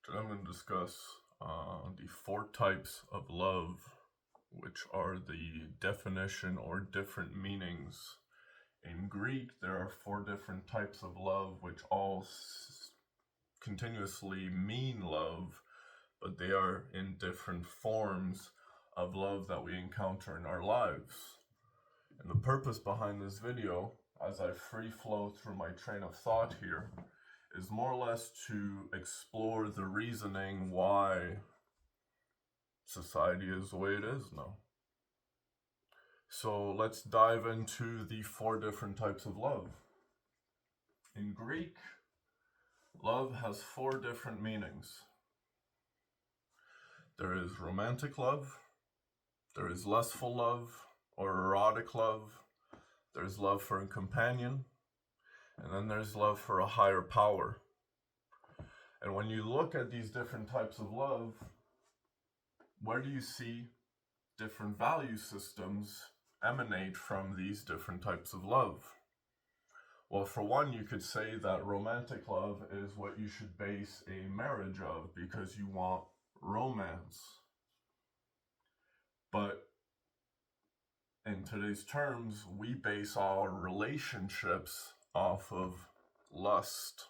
Today I'm going to discuss the four types of love, which are the definition or different meanings. In Greek, there are four different types of love, which all continuously mean love, but they are in different forms of love that we encounter in our lives. And the purpose behind this video, as I free flow through my train of thought here, is more or less to explore the reasoning why society is the way it is now. So let's dive into the four different types of love. In Greek, love has four different meanings. There is romantic love, there is lustful love or erotic love, there's love for a companion, and then there's love for a higher power. And when you look at these different types of love, where do you see different value systems emanate from these different types of love? Well, for one, you could say that romantic love is what you should base a marriage of because you want romance. But in today's terms, we base our relationships off of lust,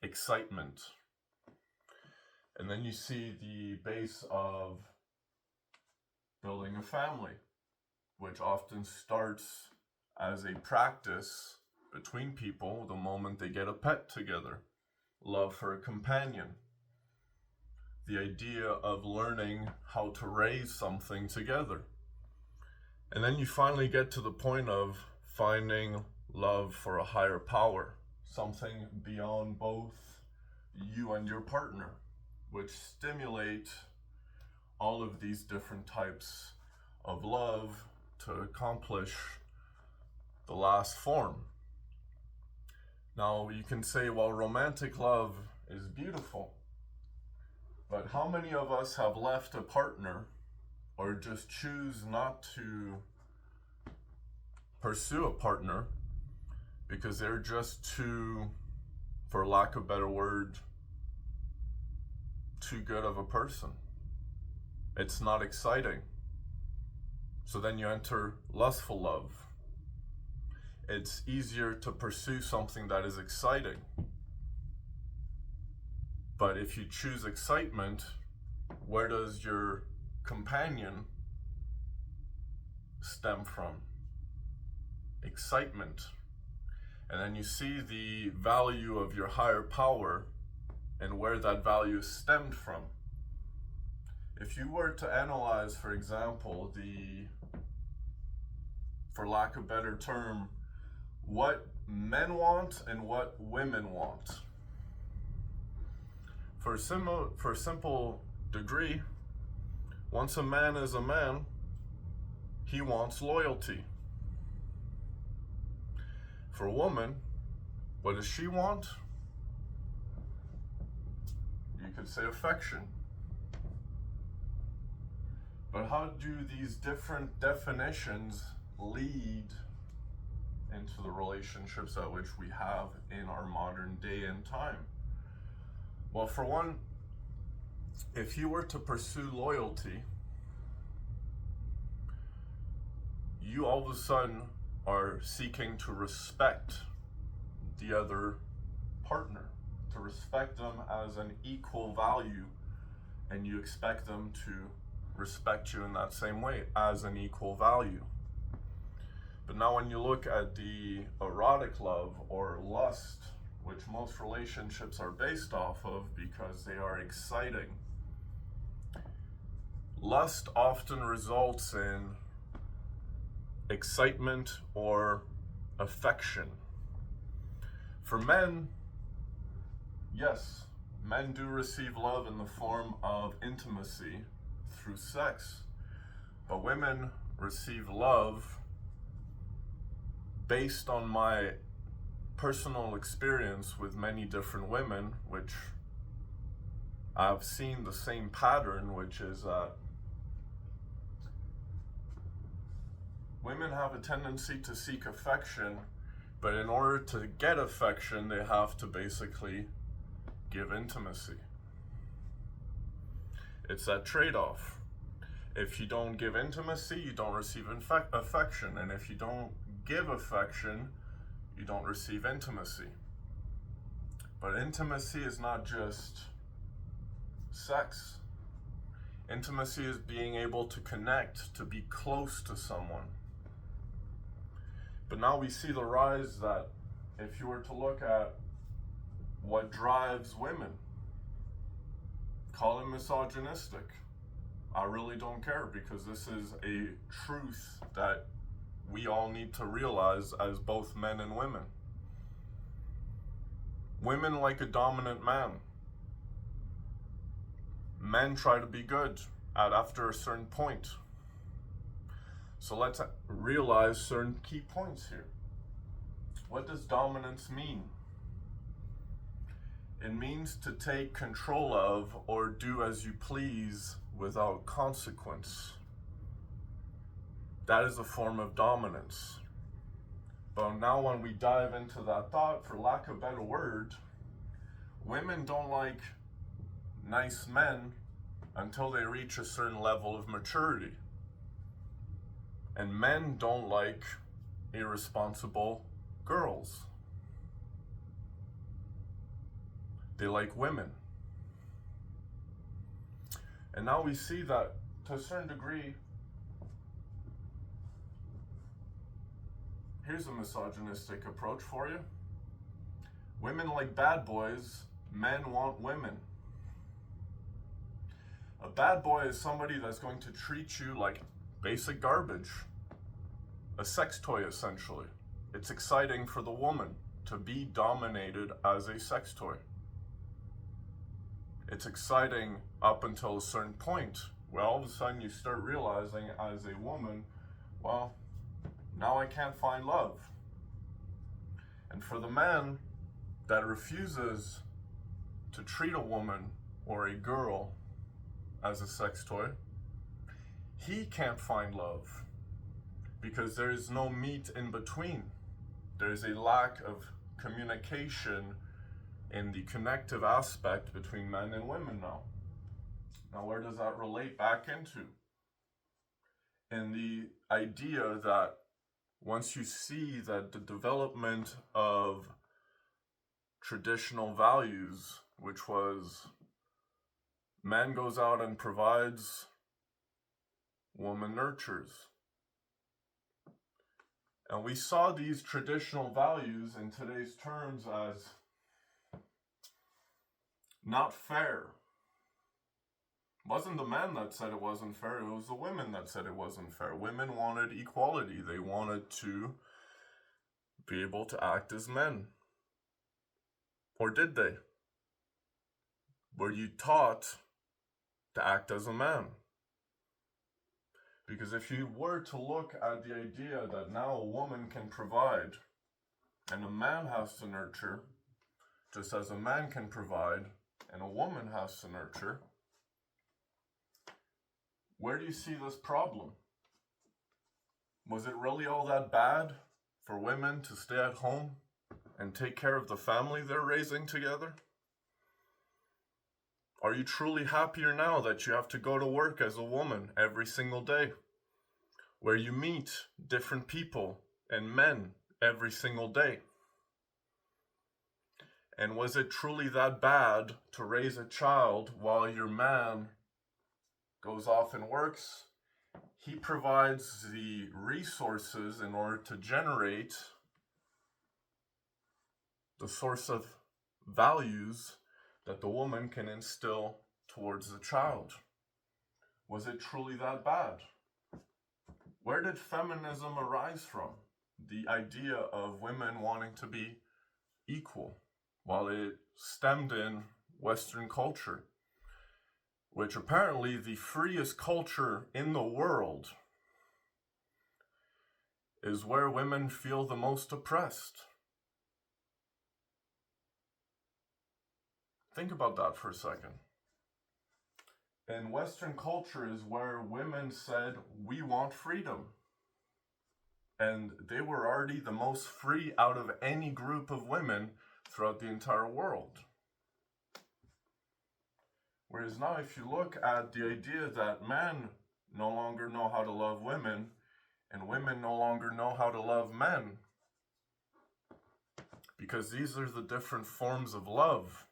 excitement. And then you see the base of building a family, which often starts as a practice between people the moment they get a pet together. Love for a companion. The idea of learning how to raise something together. And then you finally get to the point of finding love for a higher power, something beyond both you and your partner, which stimulate all of these different types of love to accomplish the last form. Now you can say, well, romantic love is beautiful, but how many of us have left a partner or just choose not to pursue a partner because they're just too, for lack of a better word, too good of a person? It's not exciting. So then you enter lustful love. It's easier to pursue something that is exciting. But if you choose excitement, where does your companion stem from? Excitement. And then you see the value of your higher power and where that value stemmed from. If you were to analyze, for example, for lack of a better term, what men want and what women want. For a simple degree, once a man is a man, he wants loyalty. For a woman, what does she want? You could say affection. But how do these different definitions lead into the relationships at which we have in our modern day and time? Well, for one, if you were to pursue loyalty, you all of a sudden are seeking to respect the other partner, to respect them as an equal value, and you expect them to respect you in that same way as an equal value. But now when you look at the erotic love or lust, which most relationships are based off of because they are exciting, lust often results in excitement or affection. For men, yes, men do receive love in the form of intimacy through sex, but women receive love based on my personal experience with many different women, which I've seen the same pattern, which is that women have a tendency to seek affection, but in order to get affection, they have to basically give intimacy. It's that trade-off. If you don't give intimacy, you don't receive affection. And if you don't give affection, you don't receive intimacy. But intimacy is not just sex. Intimacy is being able to connect, to be close to someone. But now we see the rise that if you were to look at what drives women, call it misogynistic. I really don't care, because this is a truth that we all need to realize as both men and women. Women like a dominant man. Men try to be good after a certain point. So let's realize certain key points here. What does dominance mean? It means to take control of or do as you please without consequence. That is a form of dominance. But now when we dive into that thought, for lack of a better word, women don't like nice men until they reach a certain level of maturity. And men don't like irresponsible girls. They like women. And now we see that to a certain degree, here's a misogynistic approach for you. Women like bad boys, men want women. A bad boy is somebody that's going to treat you like basic garbage. A sex toy, essentially. It's exciting for the woman to be dominated as a sex toy. It's exciting up until a certain point where all of a sudden you start realizing as a woman, well, now I can't find love. And for the man that refuses to treat a woman or a girl as a sex toy, he can't find love because there is no meat in between. There is a lack of communication in the connective aspect between men and women now. Now, where does that relate back into? In the idea that once you see that the development of traditional values, which was man goes out and provides, woman nurtures. And we saw these traditional values in today's terms as not fair. It wasn't the man that said it wasn't fair, it was the women that said it wasn't fair. Women wanted equality. They wanted to be able to act as men. Or did they? Were you taught to act as a man? Because if you were to look at the idea that now a woman can provide and a man has to nurture, just as a man can provide and a woman has to nurture, where do you see this problem? Was it really all that bad for women to stay at home and take care of the family they're raising together? Are you truly happier now that you have to go to work as a woman every single day, where you meet different people and men every single day? And was it truly that bad to raise a child while your man goes off and works? He provides the resources in order to generate the source of values that the woman can instill towards the child. Was it truly that bad? Where did feminism arise from? The idea of women wanting to be equal. While it stemmed in Western culture, which apparently the freest culture in the world is where women feel the most oppressed. Think about that for a second. And Western culture is where women said, we want freedom. And they were already the most free out of any group of women throughout the entire world. Whereas now, if you look at the idea that men no longer know how to love women, and women no longer know how to love men, because these are the different forms of love,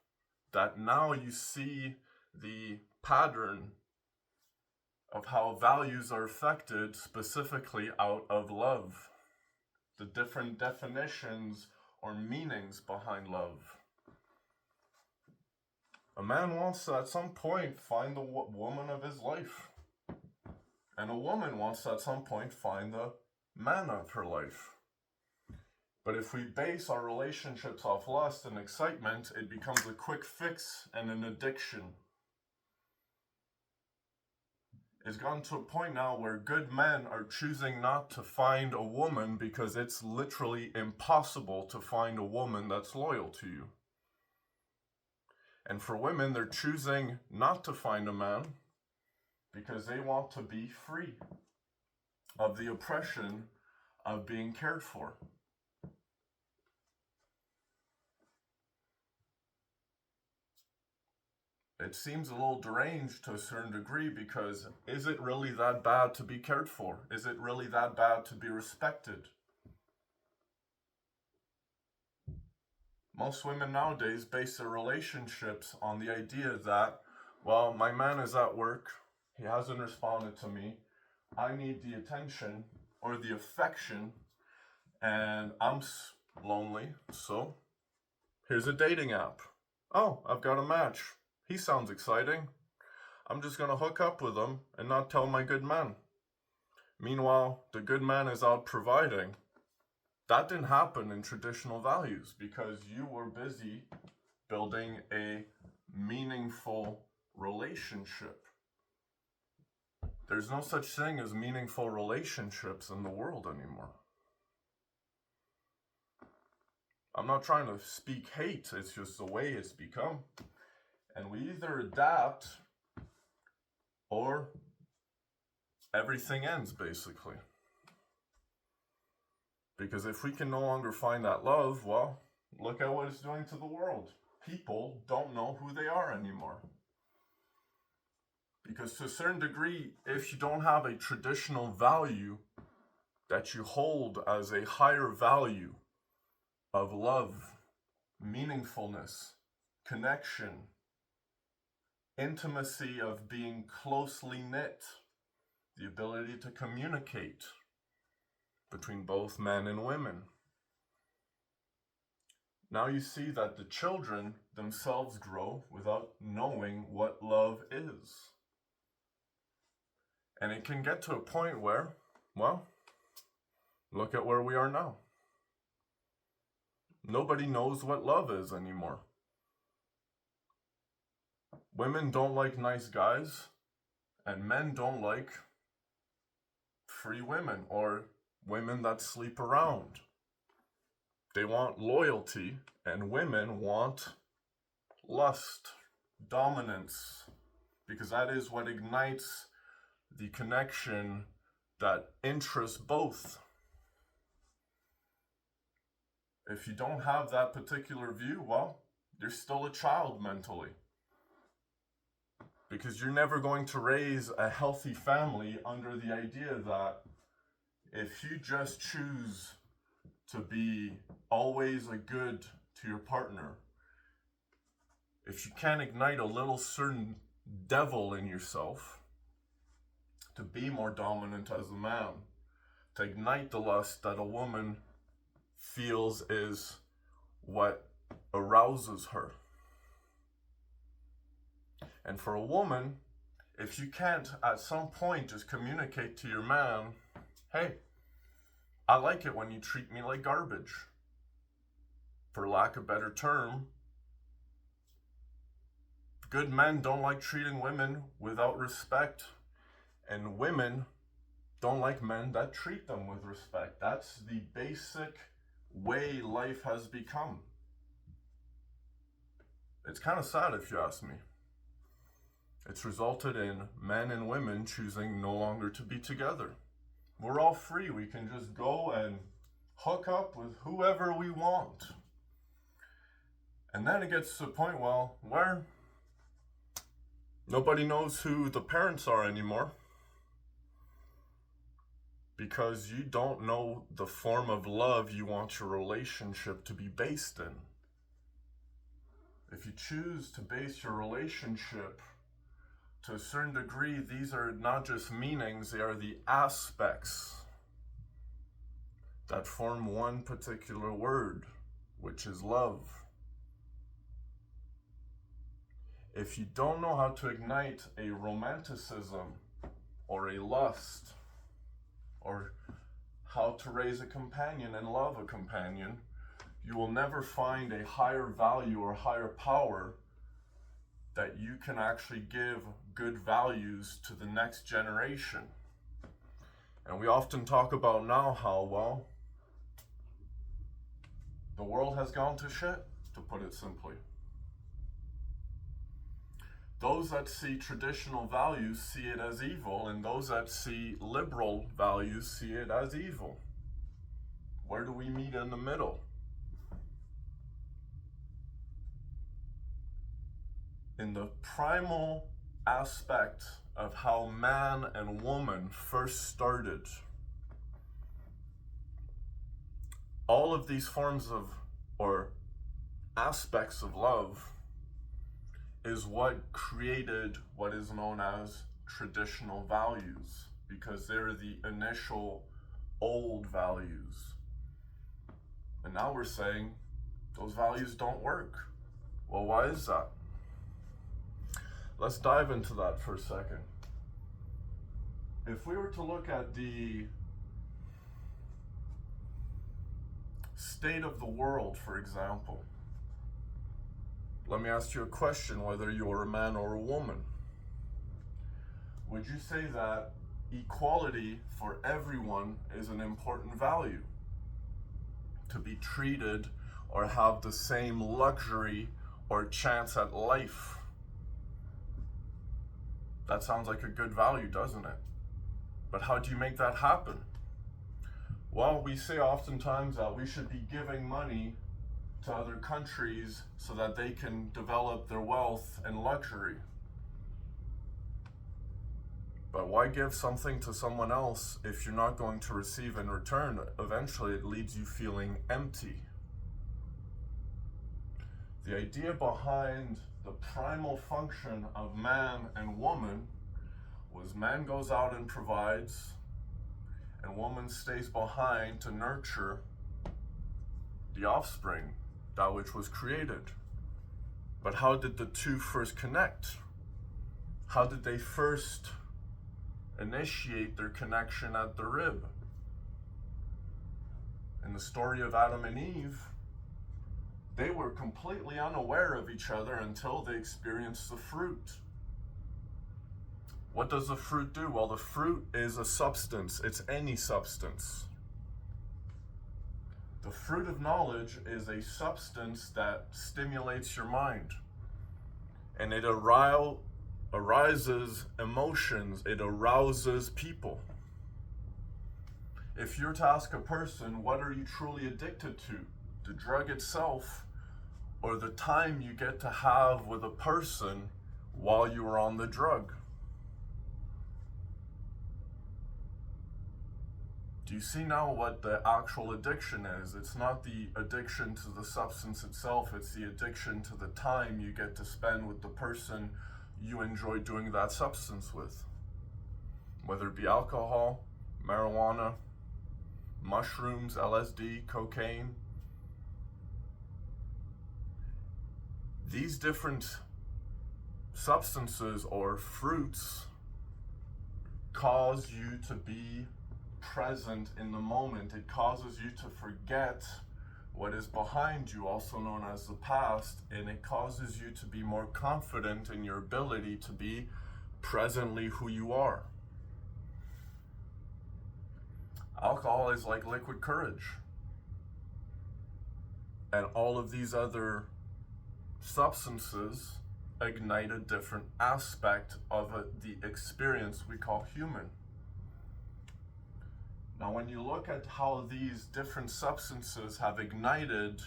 that now you see the pattern of how values are affected specifically out of love, the different definitions or meanings behind love. A man wants to at some point find the woman of his life, and a woman wants to at some point find the man of her life. But if we base our relationships off lust and excitement, it becomes a quick fix and an addiction. It's gotten to a point now where good men are choosing not to find a woman because it's literally impossible to find a woman that's loyal to you. And for women, they're choosing not to find a man because they want to be free of the oppression of being cared for. It seems a little deranged to a certain degree, because is it really that bad to be cared for? Is it really that bad to be respected? Most women nowadays base their relationships on the idea that, well, my man is at work, he hasn't responded to me, I need the attention or the affection, and I'm lonely, so here's a dating app. Oh, I've got a match. He sounds exciting. I'm just going to hook up with him and not tell my good man. Meanwhile, the good man is out providing. That didn't happen in traditional values because you were busy building a meaningful relationship. There's no such thing as meaningful relationships in the world anymore. I'm not trying to speak hate, it's just the way it's become. And we either adapt or everything ends, basically. Because if we can no longer find that love, well, look at what it's doing to the world. People don't know who they are anymore. Because to a certain degree, if you don't have a traditional value that you hold as a higher value of love, meaningfulness, connection, intimacy of being closely knit, the ability to communicate between both men and women. Now you see that the children themselves grow without knowing what love is. And it can get to a point where, well, look at where we are now. Nobody knows what love is anymore. Women don't like nice guys, and men don't like free women or women that sleep around. They want loyalty, and women want lust, dominance, because that is what ignites the connection that interests both. If you don't have that particular view, well, you're still a child mentally. Because you're never going to raise a healthy family under the idea that if you just choose to be always a good to your partner, if you can't ignite a little certain devil in yourself to be more dominant as a man, to ignite the lust that a woman feels is what arouses her. And for a woman, if you can't at some point just communicate to your man, hey, I like it when you treat me like garbage. For lack of a better term, good men don't like treating women without respect, and women don't like men that treat them with respect. That's the basic way life has become. It's kind of sad if you ask me. It's resulted in men and women choosing no longer to be together. We're all free. We can just go and hook up with whoever we want. And then it gets to the point, well, where Nobody knows who the parents are anymore because you don't know the form of love you want your relationship to be based in. If you choose to base your relationship to a certain degree, these are not just meanings, they are the aspects that form one particular word, which is love. If you don't know how to ignite a romanticism or a lust, or how to raise a companion and love a companion, you will never find a higher value or higher power that you can actually give good values to the next generation. And we often talk about now how, well, the world has gone to shit, to put it simply. Those that see traditional values see it as evil, and those that see liberal values see it as evil. Where do we meet in the middle? In the primal aspect of how man and woman first started, all of these forms of, or aspects of love, is what created what is known as traditional values, because they're the initial old values. And now we're saying those values don't work. Well, why is that? Let's dive into that for a second. If we were to look at the state of the world, for example, let me ask you a question, whether you're a man or a woman. Would you say that equality for everyone is an important value? To be treated or have the same luxury or chance at life? That sounds like a good value, doesn't it? But how do you make that happen? Well, we say oftentimes that we should be giving money to other countries so that they can develop their wealth and luxury. But why give something to someone else if you're not going to receive in return? Eventually it leaves you feeling empty. The idea behind the primal function of man and woman was man goes out and provides, and woman stays behind to nurture the offspring, that which was created. But how did the two first connect? How did they first initiate their connection at the rib? In the story of Adam and Eve, they were completely unaware of each other until they experienced the fruit. What does the fruit do? Well, the fruit is a substance. It's any substance. The fruit of knowledge is a substance that stimulates your mind. And it arises emotions. It arouses people. If you're to ask a person, what are you truly addicted to? The drug itself, or the time you get to have with a person while you are on the drug? Do you see now what the actual addiction is? It's not the addiction to the substance itself, it's the addiction to the time you get to spend with the person you enjoy doing that substance with. Whether it be alcohol, marijuana, mushrooms, LSD, cocaine. These different substances or fruits cause you to be present in the moment. It causes you to forget what is behind you, also known as the past, and it causes you to be more confident in your ability to be presently who you are. Alcohol is like liquid courage. And all of these other substances ignite a different aspect of the experience we call human. Now, when you look at how these different substances have ignited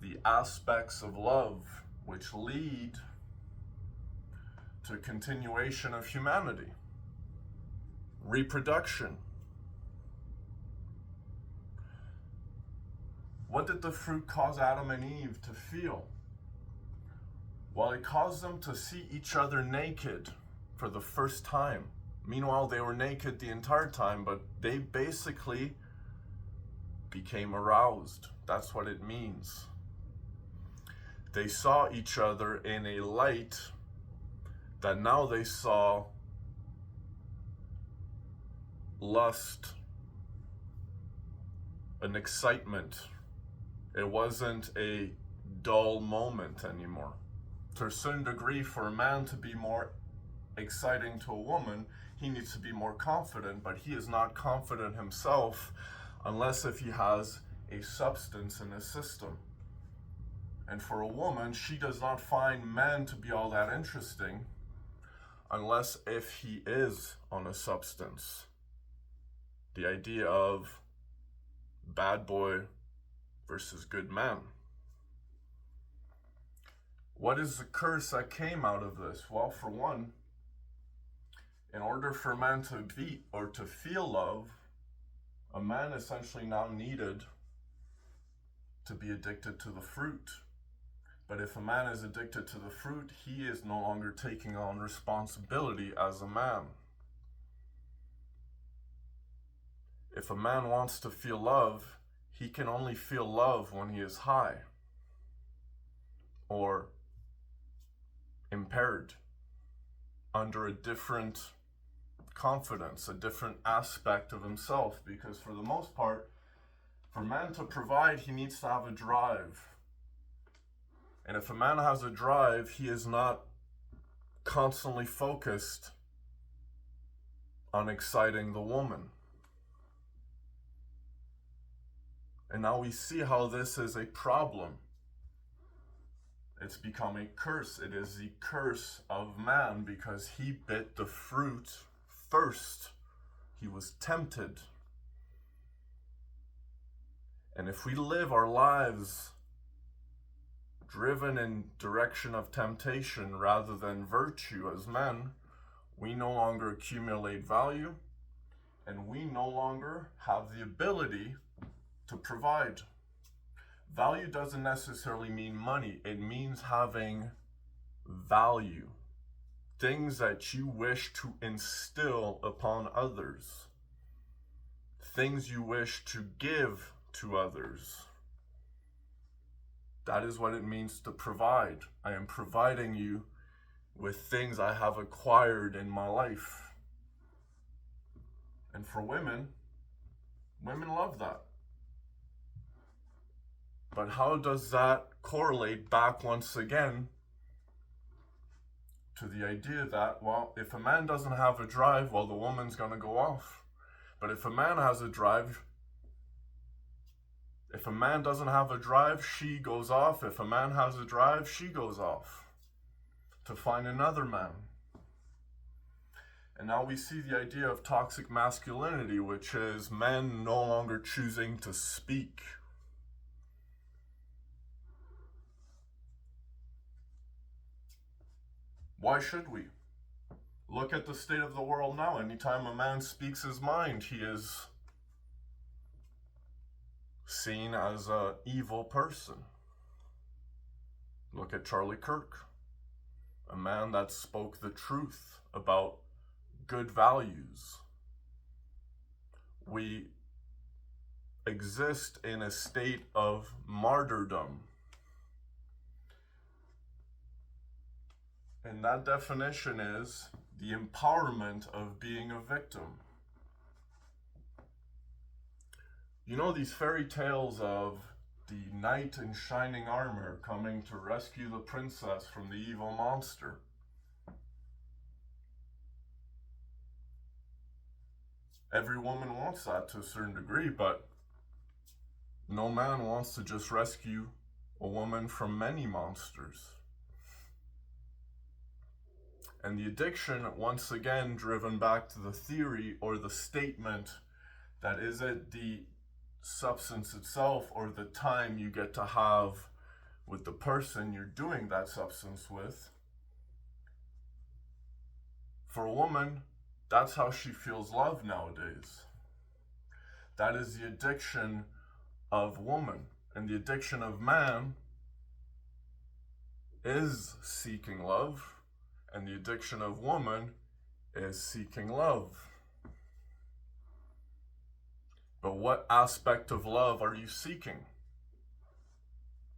the aspects of love which lead to continuation of humanity, reproduction. What did the fruit cause Adam and Eve to feel? Well, it caused them to see each other naked for the first time. Meanwhile, they were naked the entire time, but they basically became aroused. That's what it means. They saw each other in a light that now they saw lust, an excitement. It wasn't a dull moment anymore. To a certain degree, for a man to be more exciting to a woman, he needs to be more confident, but he is not confident himself unless if he has a substance in his system. And for a woman, she does not find men to be all that interesting unless if he is on a substance. The idea of bad boy versus good man. What is the curse that came out of this? Well, for one, in order for a man to be or to feel love, a man essentially now needed to be addicted to the fruit. But if a man is addicted to the fruit, he is no longer taking on responsibility as a man. If a man wants to feel love, he can only feel love when he is high or impaired, under a different confidence, a different aspect of himself, because for the most part, for man to provide, he needs to have a drive. And if a man has a drive, he is not constantly focused on exciting the woman. And now we see how this is a problem. It's become a curse. It is the curse of man because he bit the fruit first. He was tempted. And if we live our lives driven in direction of temptation rather than virtue as men, we no longer accumulate value and we no longer have the ability to provide. Value doesn't necessarily mean money. It means having value. Things that you wish to instill upon others. Things you wish to give to others. That is what it means to provide. I am providing you with things I have acquired in my life. And for women, women love that. But how does that correlate back once again to the idea that, well, if a man doesn't have a drive, well, the woman's going to go off. But if a man has a drive, if a man doesn't have a drive, she goes off. If a man has a drive, she goes off to find another man. And now we see the idea of toxic masculinity, which is men no longer choosing to speak. Why should we? Look at the state of the world now. Anytime a man speaks his mind, he is seen as an evil person. Look at Charlie Kirk, a man that spoke the truth about good values. We exist in a state of martyrdom. And that definition is the empowerment of being a victim. You know these fairy tales of the knight in shining armor coming to rescue the princess from the evil monster? Every woman wants that to a certain degree, but no man wants to just rescue a woman from many monsters. And the addiction, once again, driven back to the theory or the statement that is it the substance itself or the time you get to have with the person you're doing that substance with, For a woman, that's how she feels love nowadays. That is the addiction of woman. And the addiction of man is seeking love. And the addiction of woman is seeking love. But what aspect of love are you seeking?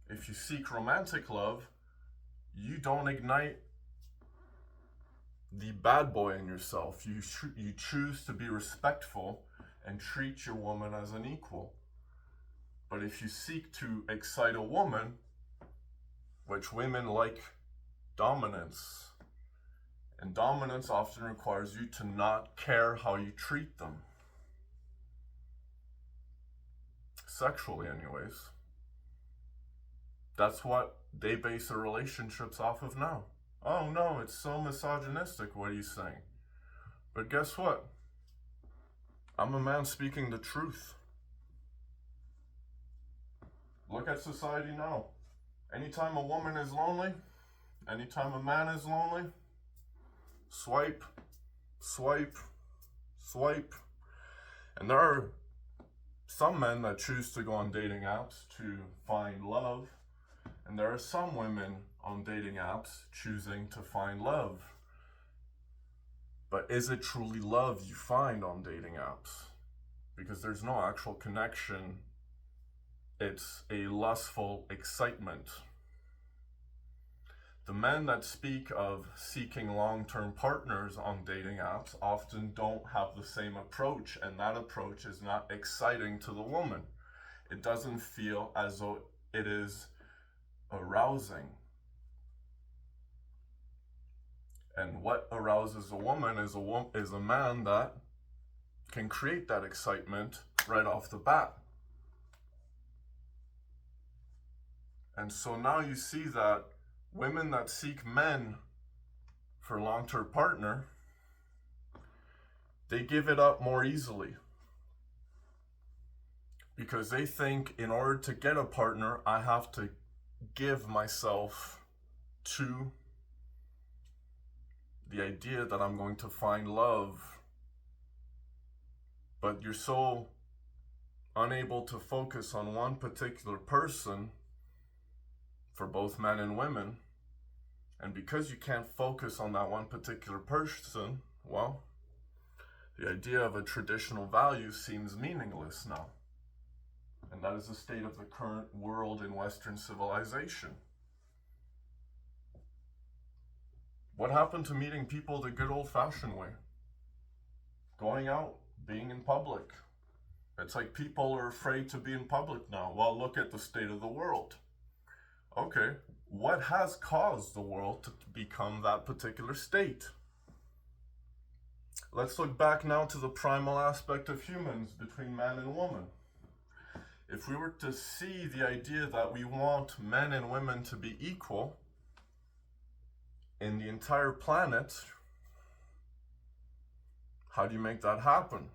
If you seek romantic love, you don't ignite the bad boy in yourself. You choose to be respectful and treat your woman as an equal. But if you seek to excite a woman, which women like dominance, and dominance often requires you to not care how you treat them. Sexually, anyways. That's what they base their relationships off of now. Oh no, it's so misogynistic, what are you saying? But guess what? I'm a man speaking the truth. Look at society now. Anytime a woman is lonely, anytime a man is lonely, swipe, swipe, swipe. And there are some men that choose to go on dating apps to find love. And there are some women on dating apps choosing to find love. But is it truly love you find on dating apps? Because there's no actual connection. It's a lustful excitement. The men that speak of seeking long-term partners on dating apps often don't have the same approach, and that approach is not exciting to the woman. It doesn't feel as though it is arousing. And what arouses a woman is a man that can create that excitement right off the bat. And so now you see that women that seek men for a long-term partner, they give it up more easily. Because they think in order to get a partner, I have to give myself to the idea that I'm going to find love. But you're so unable to focus on one particular person for both men and women. And because you can't focus on that one particular person, well, the idea of a traditional value seems meaningless now. And that is the state of the current world in Western civilization. What happened to meeting people the good old-fashioned way? Going out, being in public. It's like people are afraid to be in public now. Well, look at the state of the world. Okay, what has caused the world to become that particular state? Let's look back now to the primal aspect of humans between man and woman. If we were to see the idea that we want men and women to be equal in the entire planet, how do you make that happen?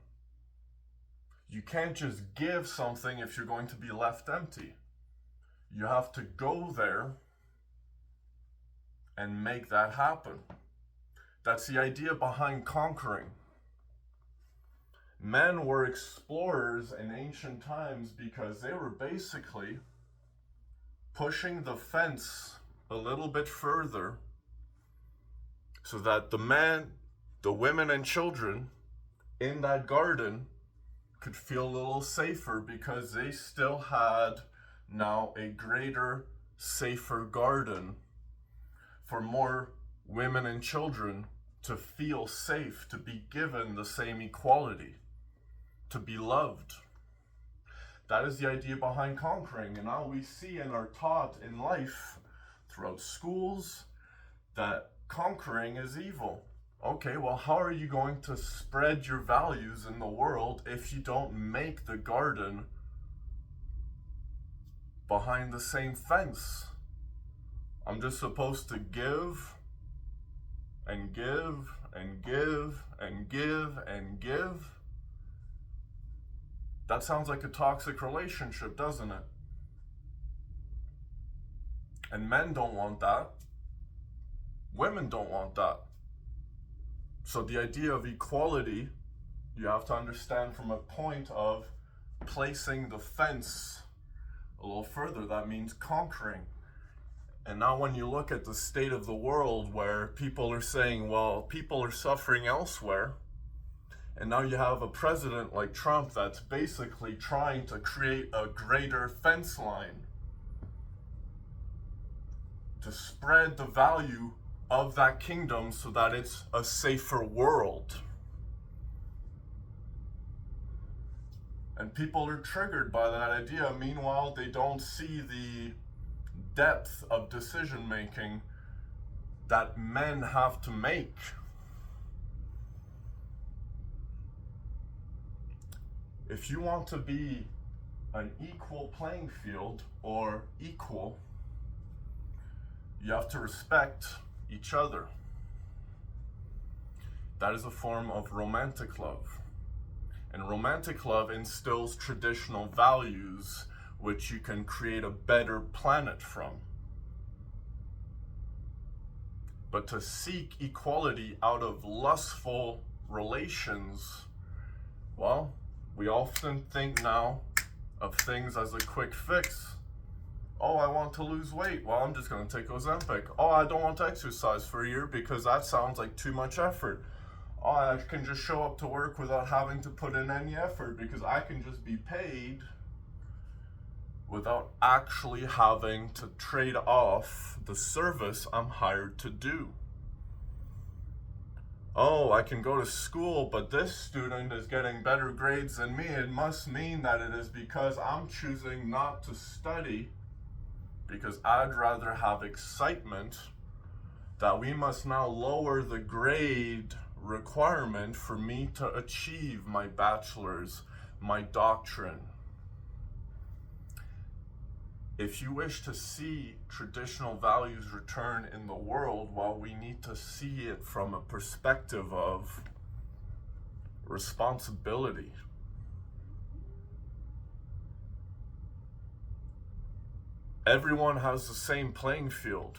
You can't just give something if you're going to be left empty. You have to go there and make that happen. That's the idea behind conquering. Men were explorers in ancient times because they were basically pushing the fence a little bit further so that the men, the women and children in that garden could feel a little safer because they still had now a greater, safer garden for more women and children to feel safe, to be given the same equality, to be loved. That is the idea behind conquering. And now we see and are taught in life throughout schools that conquering is evil. Okay, well, how are you going to spread your values in the world if you don't make the garden behind the same fence? I'm just supposed to give and give and give and give and give. That sounds like a toxic relationship, doesn't it? And men don't want that. Women don't want that. So the idea of equality, you have to understand from a point of placing the fence a little further. That means conquering. And now when you look at the state of the world where people are saying, well, people are suffering elsewhere, and now you have a president like Trump that's basically trying to create a greater fence line to spread the value of that kingdom so that it's a safer world. And people are triggered by that idea. Meanwhile, they don't see the depth of decision making that men have to make. If you want to be an equal playing field or equal, you have to respect each other. That is a form of romantic love. And romantic love instills traditional values which you can create a better planet from. But to seek equality out of lustful relations, well, we often think now of things as a quick fix. Oh, I want to lose weight. Well, I'm just going to take Ozempic. Oh, I don't want to exercise for a year because that sounds like too much effort. Oh, I can just show up to work without having to put in any effort because I can just be paid without actually having to trade off the service I'm hired to do. Oh, I can go to school, but this student is getting better grades than me. It must mean that it is because I'm choosing not to study because I'd rather have excitement, that we must now lower the grade requirement for me to achieve my bachelor's, my doctrine. If you wish to see traditional values return in the world, well, we need to see it from a perspective of responsibility. Everyone has the same playing field.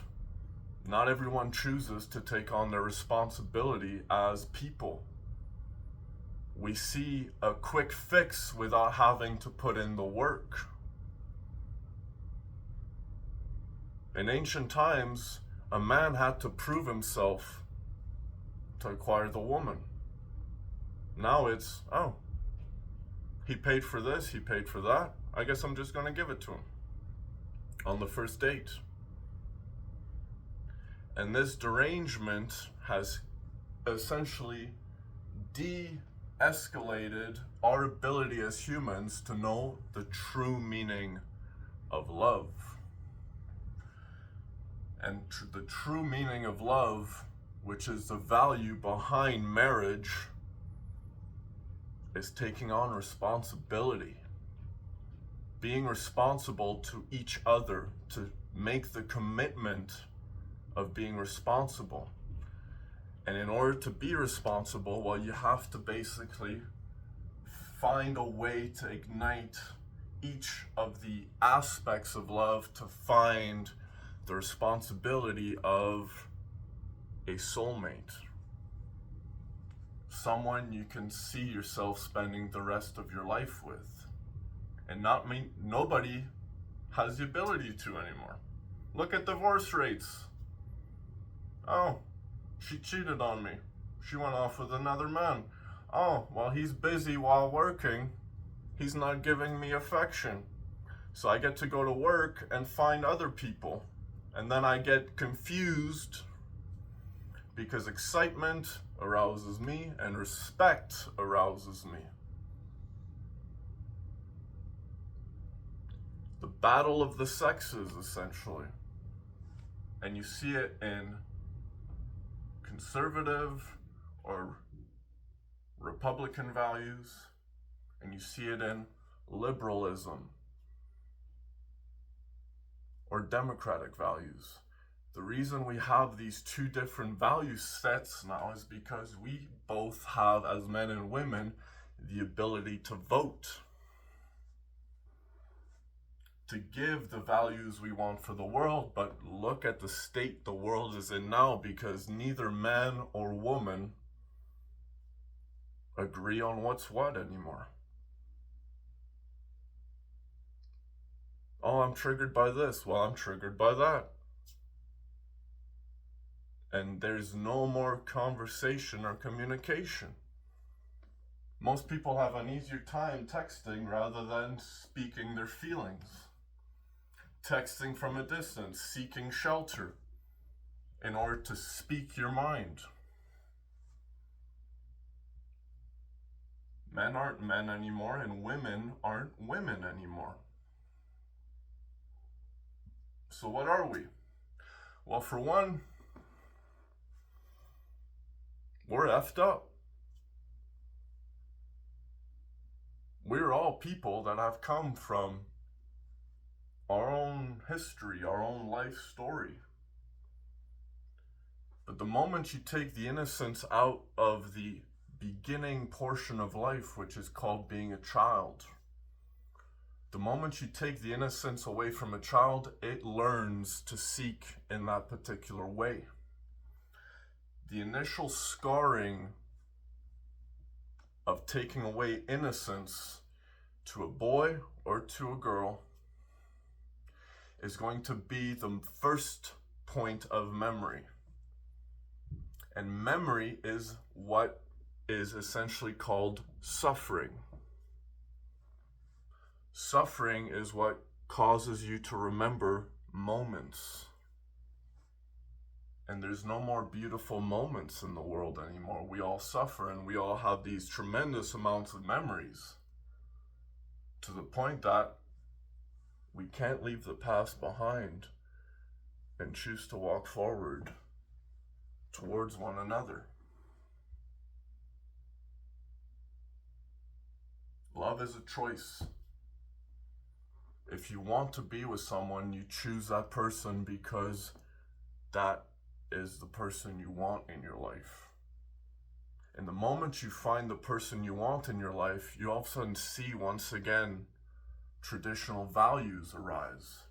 Not everyone chooses to take on their responsibility as people. We see a quick fix without having to put in the work. In ancient times, a man had to prove himself to acquire the woman. Now it's, oh, he paid for this, he paid for that. I guess I'm just going to give it to him on the first date. And this derangement has essentially de-escalated our ability as humans to know the true meaning of love. And the true meaning of love, which is the value behind marriage, is taking on responsibility. Being responsible to each other, to make the commitment of being responsible. And in order to be responsible, well, you have to basically find a way to ignite each of the aspects of love to find the responsibility of a soulmate. Someone you can see yourself spending the rest of your life with. And nobody has the ability to anymore. Look at divorce rates. Oh, she cheated on me. She went off with another man. Oh, well, he's busy while working. He's not giving me affection. So I get to go to work and find other people. And then I get confused because excitement arouses me and respect arouses me. The battle of the sexes, essentially. And you see it in conservative or Republican values, and you see it in liberalism or democratic values. The reason we have these two different value sets now is because we both have, as men and women, the ability to vote, to give the values we want for the world. But look at the state the world is in now, because neither man or woman agree on what's what anymore. Oh, I'm triggered by this. Well, I'm triggered by that. And there's no more conversation or communication. Most people have an easier time texting rather than speaking their feelings. Texting from a distance, seeking shelter in order to speak your mind. Men aren't men anymore, and women aren't women anymore. So what are we? Well, for one, we're effed up. We're all people that have come from our own history, our own life story. But the moment you take the innocence out of the beginning portion of life, which is called being a child, the moment you take the innocence away from a child, it learns to seek in that particular way. The initial scarring of taking away innocence to a boy or to a girl is going to be the first point of memory. And memory is what is essentially called suffering. Suffering is what causes you to remember moments. And there's no more beautiful moments in the world anymore. We all suffer, and we all have these tremendous amounts of memories, to the point that we can't leave the past behind and choose to walk forward towards one another. Love is a choice. If you want to be with someone, you choose that person because that is the person you want in your life. And the moment you find the person you want in your life, you all of a sudden see once again traditional values arise,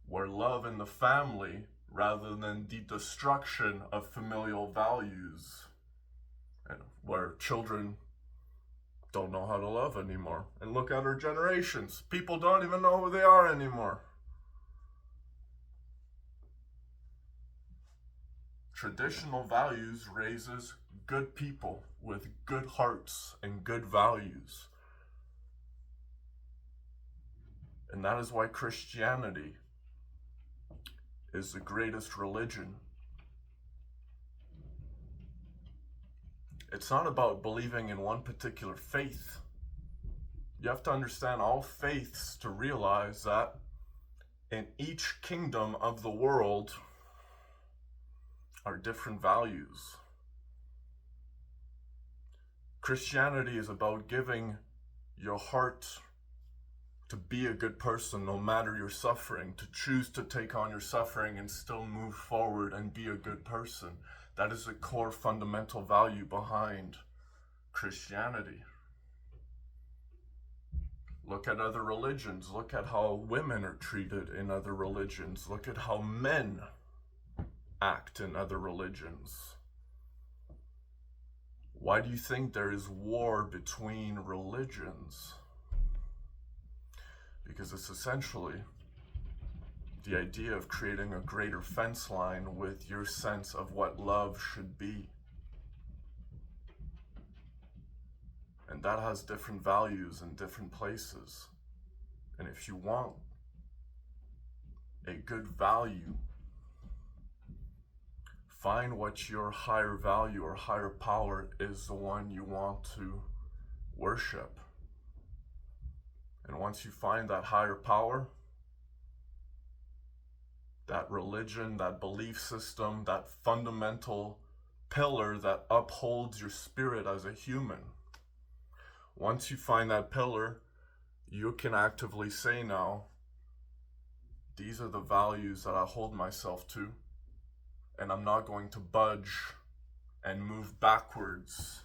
where love in the family rather than the destruction of familial values, and where children don't know how to love anymore. And look at our generations. People don't even know who they are anymore. Traditional values raises good people with good hearts and good values. And that is why Christianity is the greatest religion. It's not about believing in one particular faith. You have to understand all faiths to realize that in each kingdom of the world are different values. Christianity is about giving your heart to be a good person no matter your suffering, to choose to take on your suffering and still move forward and be a good person. That is a core fundamental value behind Christianity. Look at other religions. Look at how women are treated in other religions. Look at how men act in other religions. Why do you think there is war between religions? Because it's essentially the idea of creating a greater fence line with your sense of what love should be. And that has different values in different places. And if you want a good value, find what your higher value or higher power is, the one you want to worship. And once you find that higher power, that religion, that belief system, that fundamental pillar that upholds your spirit as a human, once you find that pillar, you can actively say now, these are the values that I hold myself to, and I'm not going to budge and move backwards.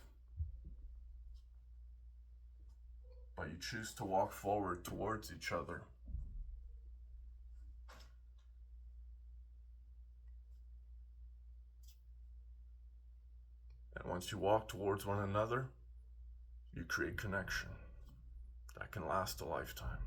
But you choose to walk forward towards each other. And once you walk towards one another, you create connection that can last a lifetime.